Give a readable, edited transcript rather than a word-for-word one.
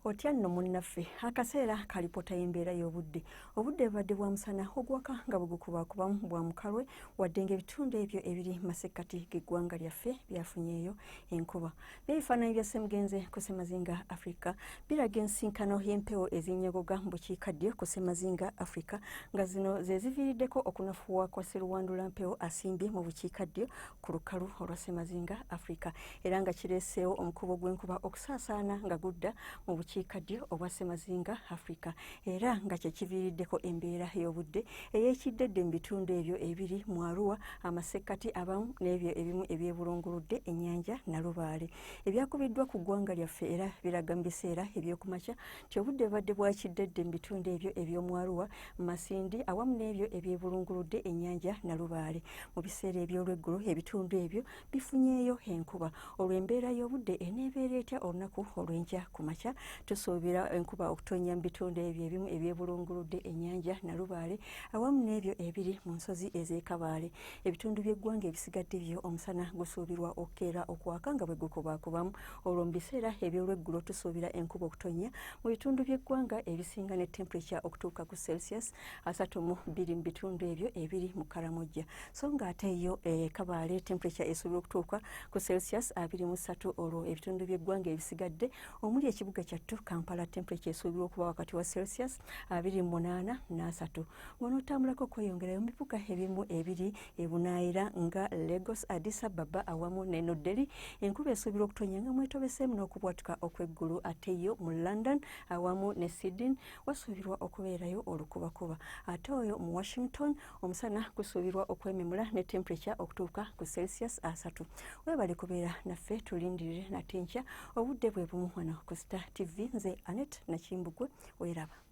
Otya nno munnaffe akaseera kalipota y'embeera y'obudde. Obudde bubadde bwa musana ogwaka nga bugukubakubamu bwa mukalwe wadde ng'ebitundu ebyo ebiri masekkati g'eggwanga lyaffe byafunyeeyo enkuba. By'ebifaananyi bya ssemugenze ku ssemazinga Africa biraga ensinkano y'empewo ezinnyogoga mu bukiikaddyo ku ssemazinga Africa nga zino ze ziviiriddeko okunafuwa kwa sseruwandula mpewo asimbye mu bukiikaddyo ku lukalu olwa ssemazinga Africa era nga kireeseewo omukubo gw'enkuba okusaasaana nga gudda mu bukiikaddyo obwa ssemazinga Africa era nga kye kiviiriddeko embeera y'obudde ey'ekiddedde mu bitundu ebyo ebiri mu Arua amasekkati abamu n'ebyo ebimu ebyebulunguludde ennyanja Nalubaale. Ebyakubiddwa ku ggwanga lyaffe era biraga mu biseera eby'okumakya nti obudde bubadde bwa kiddedde mu bitundu ebyo eby'omu Arua, Masindi awamu n'ebyo ebyebulunguludde ennyanja Nalubaale. Mu biseera eby'olweggulo ebitundu ebyo bifunyeeyo enkuba. Olwo embeera y'obudde eneebeera etya olunaku olw'enkya ku makya? Tusuubira enkuba okutonnya mu bitundu ebyo ebimu ebyebulunguludde ennyanja Nalubaale awamu n'ebyo ebiri mu nsozi ez'e Kabaale. Ebitundu by'eggwanga ebisigadde byo omusana gusuubirwa okukeera okwaka nga bwe gukubaakubamu. Olwo mu biseera eby'olweggulo tusuubira enkuba okutonnya mu bitundu by'eggwanga ebisinga ne temperature okutuuka ku Celsius 32 mu bitundu ebyo ebiri mu Karamojja. So ng'ate yo Kabaale temperature esuubirwa okutuuka ku Celsius 23. Olwo ebitundu by'eggwanga ebisigadde omuli ekibuga kyattu Kampala temperature esuubirwa okuba wakati wa Celsius 28.3. Ng'onootambulako okweyongerayo mu bibuga ebimu ebiri ebunaayira nga Lagos, Addis Ababa awamu ne New Delhi enkuba esuubirwa okutonnya nga mwetobeseemu n'okubwatuka okw'eggulu. Ate yo mu London awamu ne Sydney wasuubirwa okubeerayo olukubakuba. Ate oyo mu Washington omusana gusuubirwa okwememula ne temperature okutuuka ku Celsius 3. Weebale kubeera naffe tulindirire nate nkya obudde bwe bumu wano ku Star TV. Nze Annette Nakimbugwe, weeraba.